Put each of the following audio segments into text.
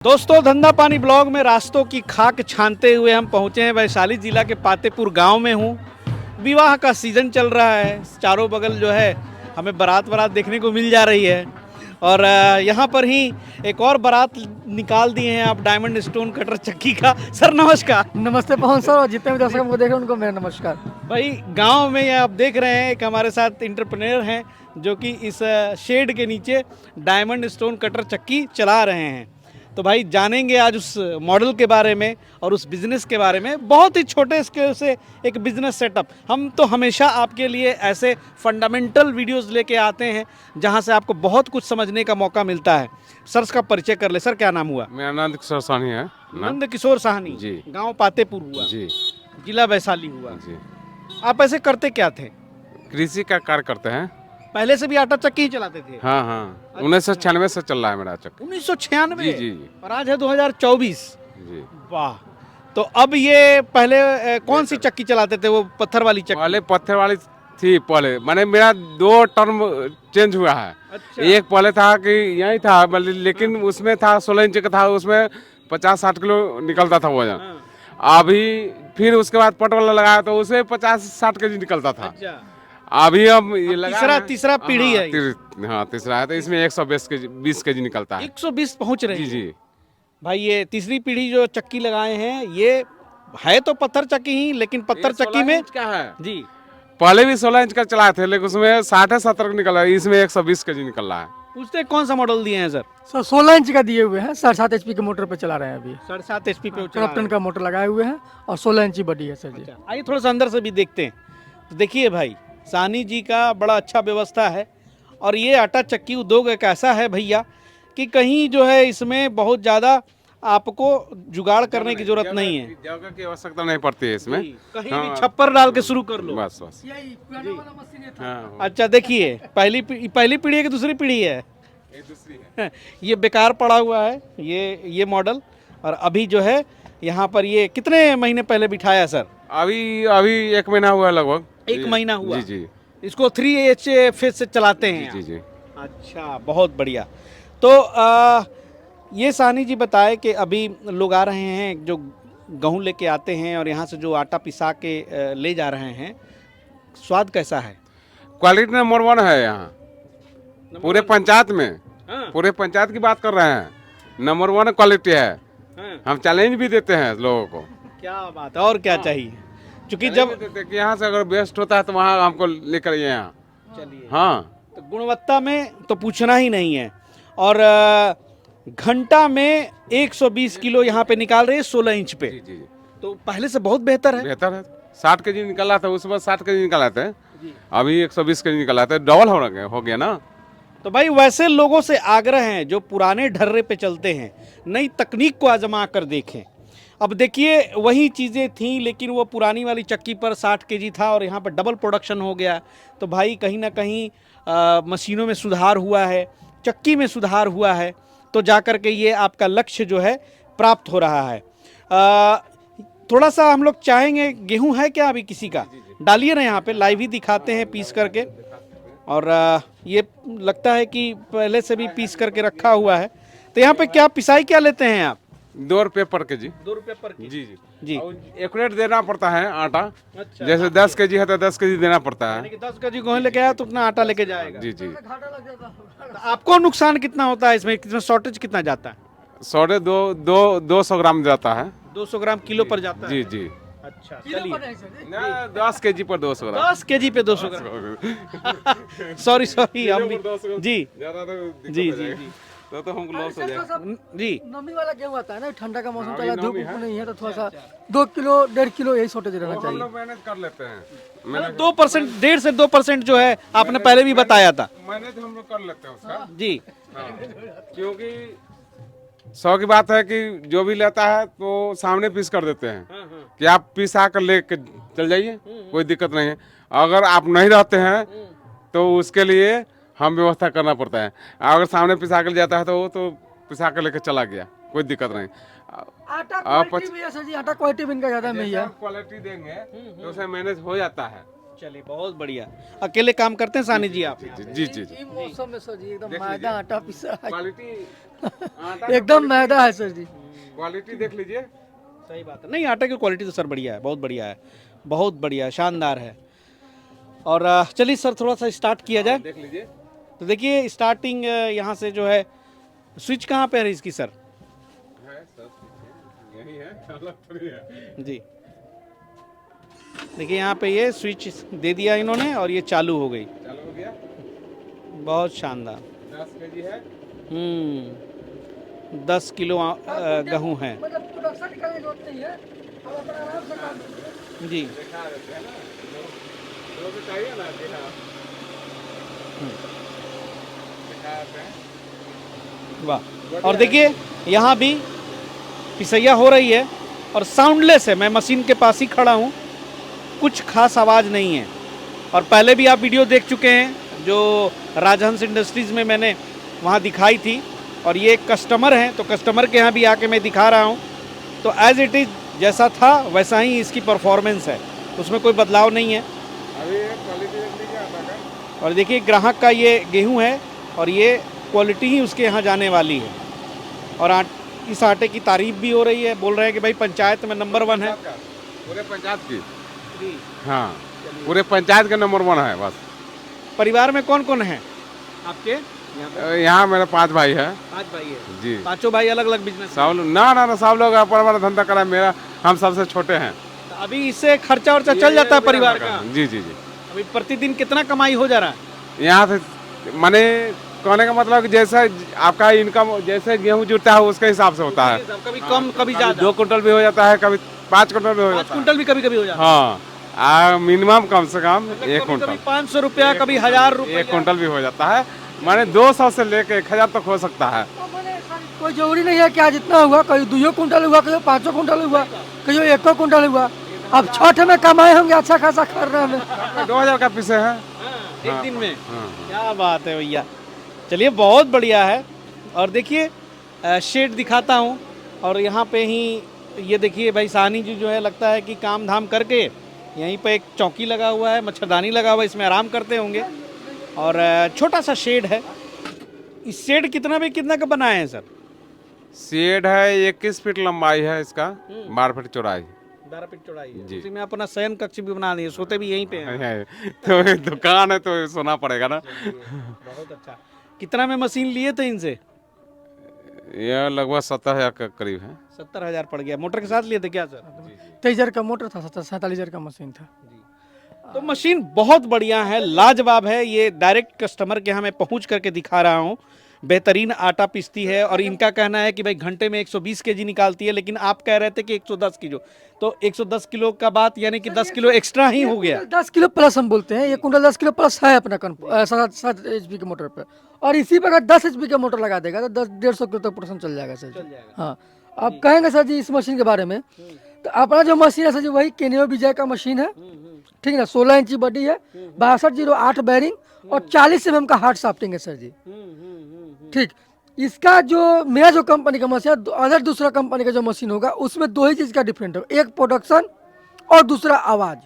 दोस्तों धंधा पानी ब्लॉग में रास्तों की खाक छानते हुए हम पहुंचे हैं। वैशाली जिला के पातेपुर गांव में हूं। विवाह का सीज़न चल रहा है, चारों बगल जो है हमें बारात देखने को मिल जा रही है। और यहां पर ही एक और बारात निकाल दिए हैं आप डायमंड स्टोन कटर चक्की का। सर नमस्कार। नमस्ते पवन सर, और जितने भी दर्शक हमको देख रहे हैं उनको मेरा नमस्कार। भाई गांव में ये आप देख रहे हैं, एक हमारे साथ एंटरप्रेन्योर हैं जो कि इस शेड के नीचे डायमंड स्टोन कटर चक्की चला रहे हैं। तो भाई जानेंगे आज उस मॉडल के बारे में और उस बिज़नेस के बारे में। बहुत ही छोटे स्केल से एक बिज़नेस सेटअप। हम तो हमेशा आपके लिए ऐसे फंडामेंटल वीडियोस लेके आते हैं जहां से आपको बहुत कुछ समझने का मौका मिलता है। सर का परिचय कर ले। सर क्या नाम हुआ? मेरा नंद किशोर साहनी है। नंद किशोर साहनी जी। गाँव पातेपुर हुआ जी। जिला वैशाली हुआ जी। आप ऐसे करते क्या थे? कृषि का कार्य करते हैं। पहले से भी आटा चक्की ही चलाते थे? हाँ हाँ, 1996 से चल रहा है मेरा चक्की। 1996? जी जी जी। और आज है 2024। जी। वाह। तो अब ये पहले कौन सी चक्की चलाते थे? वो पत्थर वाली चक्की? पहले पत्थर वाली थी। पहले मैंने मेरा 2 टर्म चेंज हुआ है। अच्छा। एक पहले था कि यही था, लेकिन उसमें था 16 इंच का था, उसमें 50-60 किलो निकलता था वजन। अभी फिर उसके बाद पट वाला लगाया तो उसमें 50-60 केजी निकलता था। अच्छा। अभी अब ये लगा तीसरा पीढ़ी है ये। हाँ तीसरा है, तो इसमें 120 केजी निकलता है। 120 पहुंच रहे जी हैं। जी। भाई ये तीसरी पीढ़ी जो चक्की लगाए हैं, ये है तो पत्थर चक्की ही, लेकिन पत्थर चक्की में क्या है जी पहले भी 16 इंच का चलाए थे, लेकिन उसमें 60-70 निकल रहा है, इसमें 120 केजी निकल रहा है। पूछते हैं कौन सा मॉडल दिए हैं सर? सर 16 इंच का दिए हुए हैं, 7.5 HP के मोटर पे चला रहे हैं अभी। 7.5 HP पे क्रॉम्पटन का मोटर लगाए हुए हैं और 16 इंची बॉडी है सर जी। अच्छा, आइए थोड़ा सा अंदर से भी देखते हैं। तो देखिए भाई, साहनी जी का बड़ा अच्छा व्यवस्था है। और ये आटा चक्की उद्योग एक ऐसा है भैया कि कहीं जो है इसमें बहुत ज़्यादा आपको जुगाड़ करने की जरूरत नहीं है। जगह की आवश्यकता नहीं पड़ती है इसमें। कहीं हाँ। भी छप्पर डाल के शुरू कर लो। बस बस। हाँ। अच्छा देखिए, पहली पीढ़ी है कि दूसरी पीढ़ी है? ये दूसरी है। ये बेकार पड़ा हुआ है ये मॉडल। और अभी जो है यहाँ पर ये कितने महीने पहले बिठाया सर? अभी 1 महीना हुआ है लगभग। 1 महीना हुआ। जी जी। इसको 3H फेज से चलाते हैं जी जी। अच्छा, बहुत बढ़िया। तो ये साहनी जी बताए कि अभी लोग आ रहे हैं जो गेहूँ लेके आते हैं और यहाँ से जो आटा पिसा के ले जा रहे हैं, स्वाद कैसा है? क्वालिटी नंबर 1 है यहाँ पूरे पंचायत में। हाँ। पूरे पंचायत की बात कर रहे हैं, नंबर 1 क्वालिटी है। हाँ। हम चैलेंज भी देते हैं लोगों को। क्या बात है, और क्या चाहिए? क्योंकि जब कि यहाँ से अगर बेस्ट होता है तो वहाँ हमको लेकर आइए यहाँ। चलिए, हाँ तो गुणवत्ता में तो पूछना ही नहीं है। और घंटा में 120 किलो यहाँ पे निकाल रहे हैं 16 इंच पे। जी जी। तो पहले से बहुत बेहतर है। बेहतर है। 60 केजी निकला था, उस वक्त 60 केजी निकला था, अभी 120 केजी निकला था, डबल हो गया ना। तो भाई वैसे लोगों से आग्रह है जो पुराने ढर्रे पे चलते हैं, नई तकनीक को आजमा कर देखें। अब देखिए वही चीज़ें थीं, लेकिन वो पुरानी वाली चक्की पर 60 केजी था और यहाँ पर डबल प्रोडक्शन हो गया। तो भाई कहीं ना कहीं मशीनों में सुधार हुआ है, चक्की में सुधार हुआ है, तो जा कर के ये आपका लक्ष्य जो है प्राप्त हो रहा है। थोड़ा सा हम लोग चाहेंगे, गेहूं है क्या अभी किसी का? डालिए ना, यहाँ पे लाइव ही दिखाते हैं पीस करके। और ये लगता है कि पहले से भी पीस करके रखा हुआ है। तो यहाँ पे क्या पिसाई क्या लेते हैं आप? 2 रुपये पर केजी। 2 रुपये पर केजी। जी जी जी। एक्यूरेट देना पड़ता है आटा। अच्छा। जैसे 10 केजी है तो 10 केजी देना पड़ता यानी है। कि 10 केजी गेहूं लेके आया तो उतना आटा लेके जाएगा। जी जी। तो आपको नुकसान कितना होता है इसमें शॉर्टेज कितना जाता है? 200 ग्राम जाता है। 200 ग्राम किलो पर जाता है? जी जी। अच्छा चलिए, 10 केजी पर 200 ग्राम। 10 केजी पे 200 ग्राम। सॉरी हम भी जी जी जी जी तो हमको लॉस हो जाएगा। जी। नमी वाला गेहूं आता है ना, ठंडा का मौसम चला, धूप नहीं है तो थोड़ा सा 2 किलो 1.5 किलो यही शॉर्टेज रहना हम चाहिए। लोग मैनेज कर लेते हैं। मतलब 2%, 1.5 से 2% जो है आपने पहले भी बताया था। मैनेज हम लोग कर लेते हैं उसका। जी। हाँ। क्योंकि 100 की बात है कि जो भी लेता है तो सामने पीस कर देते हैं कि आप पीस आकर ले चल जाइए, कोई दिक्कत नहीं है। अगर आप नहीं रहते हैं तो उसके लिए हम व्यवस्था करना पड़ता है। अगर सामने पिसा कर जाता है तो वो तो पिसा कर लेकर चला गया, कोई दिक्कत नहीं। आटा क्वालिटी भी है सर जी, आटा क्वालिटी भी इनका ज्यादा नहीं है। क्वालिटी देंगे तो उसे मैनेज हो जाता है। चलिए बहुत बढ़िया। अकेले काम करते हैं सानी जी आप? जी जी जी। ये मौसम में सर जी एकदम मैदा आटा पिसा है, क्वालिटी एकदम मैदा है सर जी। क्वालिटी देख लीजिए। सही बात है। नहीं, आटे की क्वालिटी तो सर बढ़िया है, बहुत बढ़िया है, बहुत बढ़िया, शानदार है। और चलिए सर थोड़ा सा स्टार्ट किया जाए। देख लीजिए। तो देखिए स्टार्टिंग यहाँ से जो है, स्विच कहाँ पे है इसकी सर? यही है, अलग थोड़ी है। जी देखिए यहाँ पे ये स्विच दे दिया इन्होंने और ये चालू हो गई। चालू हो गया। बहुत शानदार। 10 केजी है। 10 किलो गेहूँ है। मतलब प्रोडक्शन निकालने की जरूरत नहीं है, हम अपना आराम से काम करते हैं। जी दिखा देते हैं ना, लोग को चाहिए ना कि हाँ दिखा देते हैं। वाह। और देखिए यहाँ भी पिसैया हो रही है और साउंडलेस है। मैं मशीन के पास ही खड़ा हूँ, कुछ खास आवाज़ नहीं है। और पहले भी आप वीडियो देख चुके हैं जो राजहंस इंडस्ट्रीज़ में मैंने वहाँ दिखाई थी, और ये कस्टमर हैं तो कस्टमर के यहाँ भी आके मैं दिखा रहा हूँ। तो एज़ इट इज़ जैसा था वैसा ही इसकी परफॉर्मेंस है, उसमें कोई बदलाव नहीं है। अभी क्वालिटी देख लीजिए आटा का। और देखिए ग्राहक का ये गेहूँ है और ये क्वालिटी ही उसके यहाँ जाने वाली है। और इस आटे की तारीफ भी हो रही है, बोल रहे हैं कि भाई पंचायत में नंबर 1 है। पूरे पंचायत की। हाँ, पूरे पंचायत का नंबर 1 है बस। परिवार में कौन कौन है आपके? यहाँ मेरे 5 भाई है। 5 भाई है। जी। पांचों भाई अलग अलग बिजनेस? सब लोग ना सब लोग अपना अपना धंधा करा। मेरा हम सबसे छोटे हैं। अभी इससे खर्चा वर्चा चल जाता है परिवार का? जी जी जी। अभी प्रतिदिन कितना कमाई हो जा रहा है यहाँ से? माने कहने का मतलब कि जैसा आपका इनकम, जैसे गेहूँ जुटता है उसके हिसाब से होता है। कभी कम कभी ज्यादा? 2 कुंटल भी हो जाता है, कभी 5 कुंटल भी हो 5 जाता है। कुंटल भी कभी कभी हो जाता हाँ, मिनिमम कम से कम है? 1 कभी कुंटल। 500 रुपया, कभी 1000 रुपया। 1 कुंटल भी हो जाता है। माने 200 से लेके 1000 तक हो सकता है। तो मैंने सर कोई जरूरी नहीं है कि आज इतना हुआ, कहीं 2 कुंटल हुआ, कहीं 5 कुंटल हुआ, कहीं 1 कुंटल हुआ। अब छठ में कमाए होंगे अच्छा खासा कर रहे हैं। 2000 का पीसे है एक दिन में। हाँ। क्या बात है भैया, चलिए बहुत बढ़िया है। और देखिए शेड दिखाता हूँ, और यहाँ पे ही ये देखिए भाई साहनी जी जो है लगता है कि काम धाम करके यहीं पे एक चौकी लगा हुआ है, मच्छरदानी लगा हुआ है, इसमें आराम करते होंगे। और छोटा सा शेड है। इस शेड कितना का बनाए हैं सर? शेड है 21 फीट लंबाई है इसका, 12 फीट चौड़ाई। 12 फीट चौड़ाई है। जी। उसी में अपना शयन कक्ष भी बना दिए, सोते भी यहीं पे हैं। है। तो ये दुकान है तो सोना पड़ेगा ना। बहुत अच्छा। कितना में मशीन लिए थे इनसे? यह लगभग 70,000 के करीब है। 70,000 पड़ गया। मोटर के साथ लिए थे क्या सर? 23,000 का मोटर था, 47,000 का मशीन था। तो मशीन बहुत बढ़िया है, लाजवाब है। ये डायरेक्ट कस्टमर के यहाँ मैं पहुँच करके दिखा रहा हूँ। बेहतरीन आटा पीसती है, और इनका कहना है कि भाई घंटे में 120 केजी निकालती है, लेकिन आप कह रहे थे कि 110 किलो। तो 110 किलो का बात यानी कि 10 किलो एक्स्ट्रा ही हो गया। 10 किलो प्लस हम बोलते हैं, 1 कुंटल 10 किलो प्लस है अपना 7 HP के मोटर पे। और इसी पे अगर 10 HP का मोटर लगा देगा तो 150 किलो तक प्रोडक्शन चल जाएगा सर जी। हाँ, आप कहेंगे सर जी इस मशीन के बारे में, तो अपना जो मशीन है सर जी वही केनियो विजय का मशीन है, ठीक है ना। 16 इंची बॉडी है, 6208 बैरिंग और 40 mm का हार्ड शाफ्टिंग है सर जी, ठीक। इसका जो मेरा जो कंपनी का मशीन है, अदर दूसरा कंपनी का जो मशीन होगा उसमें 2 ही चीज़ का डिफरेंट होगा, एक प्रोडक्शन और दूसरा आवाज़।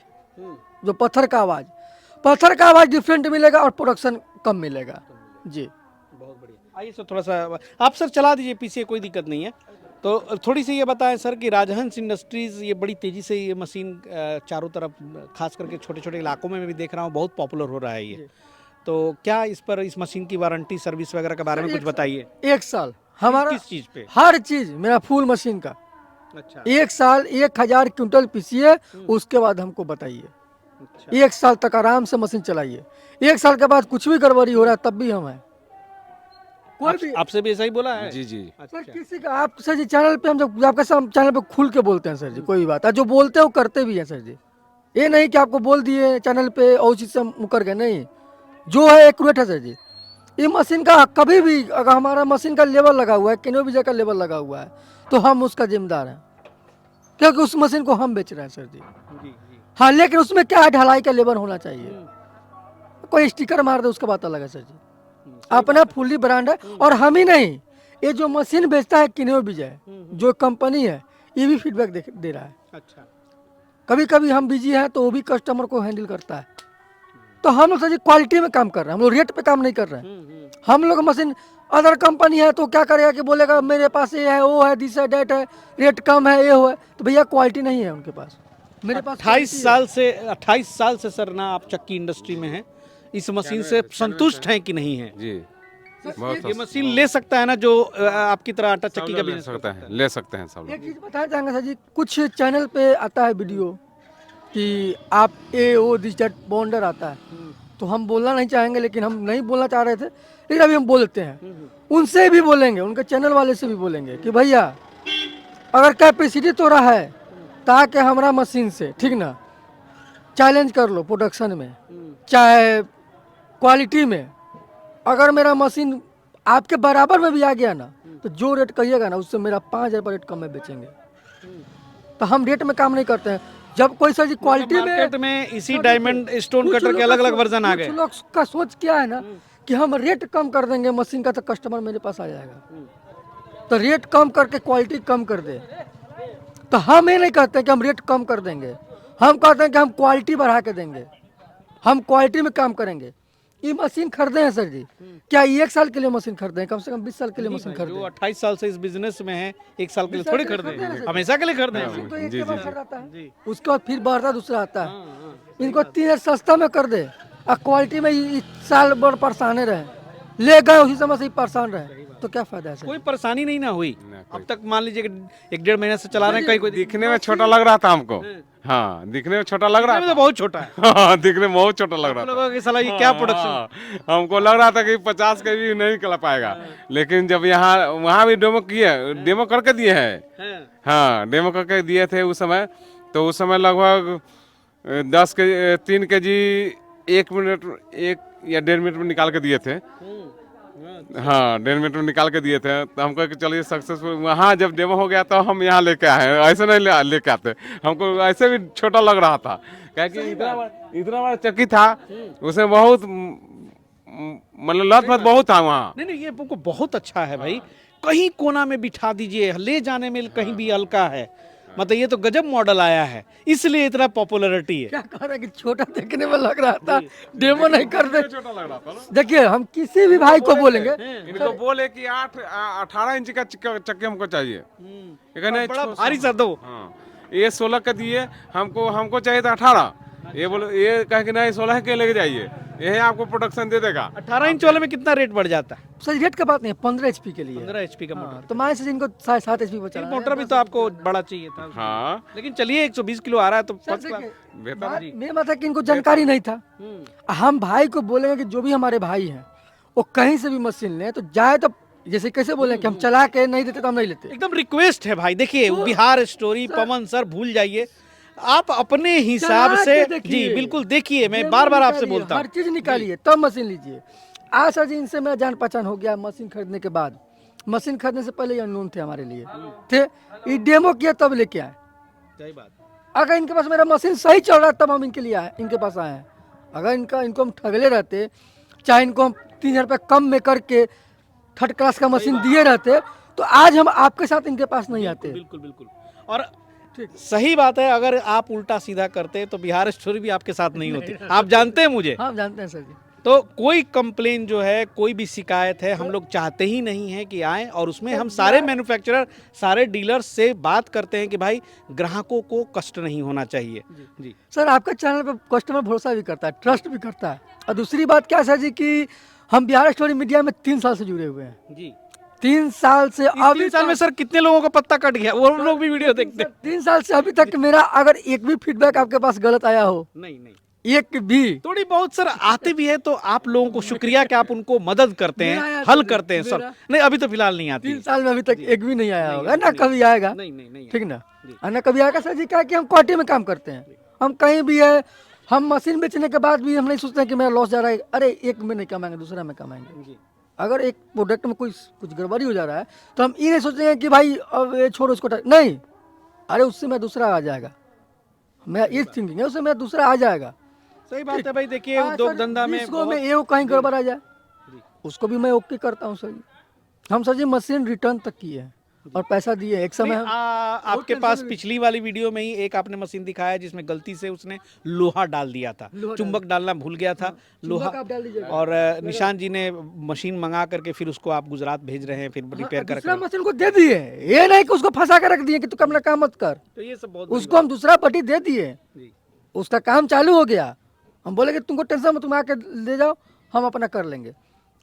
जो पत्थर का आवाज़ डिफरेंट मिलेगा और प्रोडक्शन कम मिलेगा जी। बहुत बढ़िया। आइए सर थोड़ा सा आप सर चला दीजिए, पीछे कोई दिक्कत नहीं है। तो थोड़ी सी ये बताएं सर कि राजहंस इंडस्ट्रीज़ ये बड़ी तेज़ी से ये मशीन चारों तरफ, खास करके छोटे छोटे इलाकों में भी देख रहा हूँ बहुत पॉपुलर हो रहा है ये। तो क्या इस पर, इस मशीन की वारंटी सर्विस वगैरह के बारे में कुछ बताइए। 1 साल हमारा, किस चीज़ पे? हर चीज़ मेरा फुल मशीन का। अच्छा। 1 साल 1000 क्विंटल पीसिए, उसके बाद हमको बताइए। अच्छा। 1 साल तक आराम से मशीन चलाइए। 1 साल के बाद कुछ भी गड़बड़ी हो रहा है तब भी हम हैं। कोई भी आपसे भी ऐसा ही बोला है? जी जी। सर किसी का, आप सर जी चैनल पे हम जब आपके साथ चैनल पे खुल के बोलते हैं सर जी, कोई भी बात है, जो बोलते हैं वो करते भी हैं सर जी। ये नहीं कि आपको बोल दिए चैनल पे और चीज़ से मुकर गए, नहीं, जो है एक्यूरेट है सर जी। ये मशीन का कभी भी अगर हमारा मशीन का लेवल लगा हुआ है, केनियो विजय का लेवल लगा हुआ है, तो हम उसका जिम्मेदार हैं, क्योंकि उस मशीन को हम बेच रहे हैं सर जी। हाँ, लेकिन उसमें क्या है, ढलाई का लेवल होना चाहिए। कोई स्टिकर मार दे उसका बात अलग है सर जी। अपना फुल्ली ब्रांड है, और हम ही नहीं, ये जो मशीन बेचता है केनियो विजय जो कंपनी है, ये भी फीडबैक दे रहा है। अच्छा। कभी कभी हम बिजी हैं तो वो भी कस्टमर को हैंडल करता है। तो हम लोग सर जी क्वालिटी में काम कर रहे हैं, हम लोग रेट पे काम नहीं कर रहे हैं। हम लोग मशीन अदर कंपनी है तो क्या करेगा कि बोलेगा मेरे पास ये है, वो है, दिस है, डेट है, रेट कम है, ये हो है, तो भैया क्वालिटी नहीं है उनके पास। मेरे पास 28 साल से सर ना आप चक्की इंडस्ट्री में हैं, इस मशीन से संतुष्ट हैं कि नहीं है? जी बहुत ये मशीन ले सकता है ना जो आपकी तरह आटा सब चक्की लोग का ले बिजनेस सकते हैं, ले सकते हैं सब एक लोग। चीज बताना चाहेंगे सर जी, कुछ चैनल पे आता है वीडियो कि आप ए ओ दिस डेट बॉन्डर आता है, तो हम बोलना नहीं चाहेंगे, लेकिन हम नहीं बोलना चाह रहे थे, लेकिन अभी हम बोल देते हैं। उनसे भी बोलेंगे, उनके चैनल वाले से भी बोलेंगे कि भैया अगर कैपेसिटी तो रहा है ताकि हमारा मशीन से ठीक ना चैलेंज कर लो प्रोडक्शन में चाहे क्वालिटी में, अगर मेरा मशीन आपके बराबर में भी आ गया ना तो जो रेट कहिएगा ना उससे मेरा 5,000 रेट कम में बेचेंगे। तो हम रेट में काम नहीं करते हैं। जब कोई सर जी क्वालिटी मार्केट में इसी डायमंड स्टोन कटर के अलग अलग वर्जन आ गए। कुछ लोग का सोच क्या है ना कि हम रेट कम कर देंगे मशीन का तो कस्टमर मेरे पास आ जाएगा, तो रेट कम करके क्वालिटी कम कर दे। तो हम ये नहीं कहते कि हम रेट कम कर देंगे, हम कहते हैं कि हम क्वालिटी बढ़ा के देंगे, हम क्वालिटी में काम करेंगे। ये मशीन खरीदे हैं सर जी, क्या ये 1 साल के लिए मशीन खरीदे हैं? कम से कम 20 साल के लिए मशीन खरीदे जो हैं। 28 साल से इस बिजनेस में है, 1 साल के लिए थोड़ी खरीदे खरीदे हैं हैं, सर। हमेशा के लिए खरीदे हैं। मशीन तो एक जी, के बाद जी, खरीदाता है, जी। उसके बाद फिर बढ़ता दूसरा आता है। इनको 3 सस्ता में कर दे और क्वालिटी में इस साल भर परेशान रहे, ले गए उसी समय से ही परेशान रहे, तो क्या फायदा है सर? कोई परेशानी नहीं ना हुई अब तक? मान लीजिए कि 1-1.5 महीने से चला रहे हैं, कहीं कोई दिखने में छोटा लग रहा था हमको, हाँ दिखने में छोटा लग रहा दिखने में था, तो बहुत छोटा है। हाँ दिखने में बहुत छोटा लग रहा आप था। लोगों की सलाह ये क्या प्रोडक्शन? हाँ, हमको लग रहा था कि 50 के भी नहीं निकल पाएगा, लेकिन जब यहाँ वहाँ भी डेमो किए, डेमो करके दिए हैं, हाँ डेमो करके दिए थे उस समय, तो उस समय लगभग 3 केजी 1 मिनट 1 या 1.5 मिनट में निकाल के दिए थे। हाँ 1.5 मिनट में निकाल के दिए थे, तो हमको कि चलिए सक्सेसफुल। वहाँ जब डेमो हो गया तो हम यहाँ लेके आए, ऐसे नहीं लेके आते, हमको ऐसे भी छोटा लग रहा था, क्या कि इतना बड़ा चक्की था, उसमें बहुत मतलब लत फत बहुत था वहाँ। नहीं ये आपको बहुत अच्छा है भाई, कहीं कोना में बिठा दीजिए, ले जाने में कहीं भी हल्का है, मतलब ये तो गजब मॉडल आया है, इसलिए इतना पॉपुलैरिटी है। क्या कह रहे हैं कि छोटा देखने में लग रहा था, डेमो नहीं कर दे। छोटा लग रहा था ना। देखिए हम किसी भी भाई को बोलेंगे, इनको बोले कि 18 इंच का चक्की हमको चाहिए, ये कहने हैं, बड़ा भारी सा दो। हाँ ये 16 का दिए, हमको चाहिए था 18, ये बोले ये कहे कि नहीं 16 के लेके जाइए, यही आपको प्रोडक्शन दे देगा। 18 इंच वाले में कितना रेट बढ़ जाता है? सर रेट का बात नहीं है, 15 HP के लिए 15 HP का मोटर। हाँ, तो मान से इनको 7.5 HP बचा एक मोटर भी तो आपको बड़ा चाहिए था, हाँ लेकिन चलिए 120 किलो आ रहा है तो फर्स्ट क्लास। बेहतर। मेरा मतलब है कि इनको जानकारी नहीं था। हम भाई को बोलेंगे कि जो भी हमारे भाई हैं वो कहीं से भी मशीन लें तो जाए, तो जैसे कैसे बोले कि हम चला के नहीं देते तो हम नहीं लेते। एकदम रिक्वेस्ट है भाई, देखिए बिहार स्टोरी पवन सर भूल जाइए, आप अपने हिसाब चला से के देखिए। जी बिल्कुल देखिए, मैं बार बार आपसे निकालिए, बोलता हर हूँ। चीज निकालिए तब मशीन लीजिए। आज सर जी इनसे मेरा जान पहचान हो गया मशीन खरीदने के बाद, मशीन खरीदने से पहले ये अननोन थे हमारे लिए, थे ये डेमो किया तब लेके आए। सही बात। अगर इनके पास मेरा मशीन सही चल रहा है तब हम इनके लिए आए, इनके पास आए हैं। अगर इनको हम ठगले रहते, चाहे इनको हम 3,000 रुपये कम में करके 3rd क्लास का मशीन दिए रहते, तो आज हम आपके साथ इनके पास नहीं आते। बिल्कुल बिल्कुल, और सही बात है, अगर आप उल्टा सीधा करते तो बिहार स्टोरी भी आपके साथ नहीं होती, आप जानते हैं मुझे। हाँ जानते हैं सर जी। तो कोई कंप्लेन जो है, कोई भी शिकायत है, हम लोग चाहते ही नहीं है कि आए, और उसमें हम सारे मैन्युफैक्चरर, सारे डीलर्स से बात करते हैं कि भाई ग्राहकों को कष्ट नहीं होना चाहिए। जी सर आपका चैनल पे कस्टमर भरोसा भी करता है, ट्रस्ट भी करता है। और दूसरी बात क्या है सर जी कि हम बिहार स्टोरी मीडिया में 3 साल से जुड़े हुए हैं। जी 3 साल से अभी 3 साल में सर कितने लोगों का पत्ता कट गया, वो लोग भी वीडियो देखते हैं? 3 साल से अभी तक मेरा अगर एक भी फीडबैक आपके पास गलत आया हो, नहीं नहीं, एक भी, थोड़ी बहुत सर आते भी है, तो आप लोगों को शुक्रिया कि आप उनको मदद करते मेरा हैं, आया हल तो करते हैं सर। मेरा- नहीं अभी तो फिलहाल नहीं आती 3 साल में अभी तक एक भी नहीं आया होगा ना, नहीं, कभी आएगा। नहीं नहीं नहीं ठीक ना, और ना कभी आएगा सर जी। क्या कि हम क्वालिटी में काम करते हैं, हम कहीं भी है, हम मशीन बेचने के बाद भी हम नहीं सोचते हैं कि मेरा लॉस जा रहा है, अरे एक में नहीं कमाएंगे दूसरा में कमाएंगे। जी। अगर एक प्रोडक्ट में कुछ गड़बड़ी हो जा रहा है तो हम ये नहीं सोचेंगे कि भाई अब ये छोड़ो इसको, नहीं, अरे उससे मैं दूसरा आ जाएगा, मेरा ये थिंकिंग है, उससे मेरा दूसरा आ जाएगा। सही बात है भाई, देखिए हाँ, उद्योग सर, धंधा में जिसको में ये कहीं गड़बड़ आ जाए उसको भी मैं ओके करता हूँ सर जी। हम सर जी मशीन रिटर्न तक किए हैं, और पैसा दिए एक समय नहीं, आपके पास पिछली वाली वीडियो में ही एक आपने मशीन दिखाया जिसमें गलती से उसने लोहा डाल दिया था, चुंबक डालना भूल गया था, लोहा। आप डाल दीजिएगा। और निशान जी ने मशीन मंगा करके फिर उसको आप गुजरात भेज रहे हैं, फिर रिपेयर कर दूसरा मशीन को दे दिए, ये नहीं कि उसको फंसा कर रख दिए कि तू अपना काम मत कर। तो ये सब बहुत उसको हम दूसरा पट्टी दे दिए, जी। उसका काम चालू हो गया। हम बोले कि तुमको टेंशन मत, तुम आके ले जाओ, हम अपना कर लेंगे।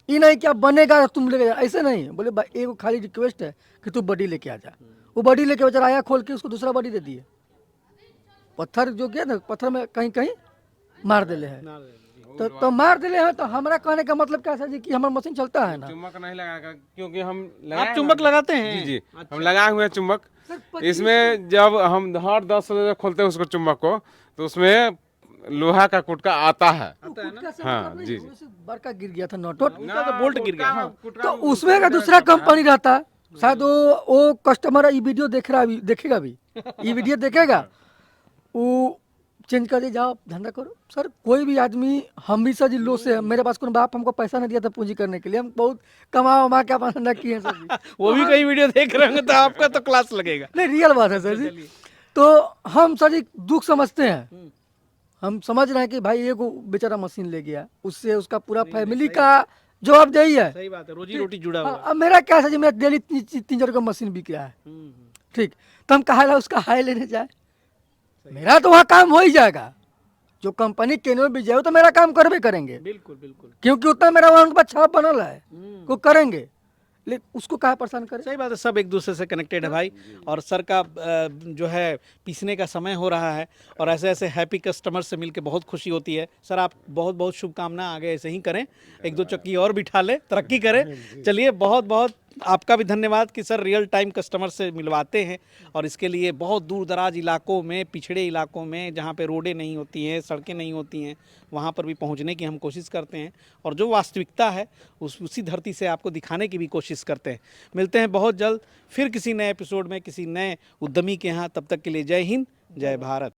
ये नहीं कि अब बनेगा तुम लेके जाओ, ऐसे नहीं। बोले एक खाली रिक्वेस्ट है कि तू बॉडी लेके आ जा। वो बॉडी लेके बेचारा आया, खोल के उसको दूसरा बॉडी दे दिए। पत्थर जो गया ना, पत्थर में कहीं कहीं मार दिले है। तो मार दिले हैं। तो हमारा कहने का मतलब क्या है कि हमारा मशीन चलता है ना। चुम्बक नहीं लगाएगा क्योंकि हम आप चुंबक लगाते हैं? जी जी, हम लगाए हुए हैं चुम्बक। इसमें जब हम हर 10 बजे खोलते हैं उसको चुम्बक को, तो उसमें लोहा का कुटका आता है। हाँ जी जी, बड़का गिर गया था नोटोट, तो बोल्ट गिर गया। तो उसमें का दूसरा कंपनी रहता है शायद। वो कस्टमर ये वीडियो देखेगा भी ये वीडियो देखेगा, वो चेंज कर दे, जाओ धंधा करो। सर कोई भी आदमी, हम भी सर जी लो से, मेरे पास कोई बाप हमको पैसा नहीं दिया था पूंजी करने के लिए, हम बहुत कमा वमा के अपना धंधा किए हैं सर जी। वो भी कई वीडियो देख रहे होंगे तो आपका तो क्लास लगेगा। नहीं रियल बात है सर जी। तो हम सर जी दुख समझते हैं, हम समझ रहे हैं कि भाई एक बेचारा मशीन ले गया, उससे उसका पूरा फैमिली का जवाबदेही है। सही बात है, रोजी रोटी जुड़ा हुआ है। अब मेरा क्या है जी, मेरा डेली 3-4 का मशीन बिक रहा है, ठीक। तो हम कहा उसका हाय लेने जाए, मेरा तो वहाँ काम हो ही जाएगा। जो कंपनी केनो भी जाए तो मेरा काम करबे करेंगे, बिल्कुल बिल्कुल। क्योंकि उतना मेरा वहाँ पर छाप बनल है, को करेंगे। लेकिन उसको कहा परेशान करे। सही बात है, सब एक दूसरे से कनेक्टेड है भाई। और सर का जो है पीसने का समय हो रहा है, और ऐसे ऐसे हैप्पी कस्टमर से मिलकर बहुत खुशी होती है। सर आप बहुत बहुत शुभकामना, आगे ऐसे ही करें, 1-2 चक्की और बिठा ले, तरक्की करें। चलिए बहुत बहुत आपका भी धन्यवाद कि सर रियल टाइम कस्टमर से मिलवाते हैं, और इसके लिए बहुत दूर दराज इलाकों में, पिछड़े इलाकों में, जहाँ पे रोडें नहीं होती हैं, सड़कें नहीं होती हैं, वहाँ पर भी पहुँचने की हम कोशिश करते हैं, और जो वास्तविकता है उसी धरती से आपको दिखाने की भी कोशिश करते हैं। मिलते हैं बहुत जल्द फिर किसी नए एपिसोड में, किसी नए उद्यमी के यहाँ। तब तक के लिए जय हिंद, जय भारत।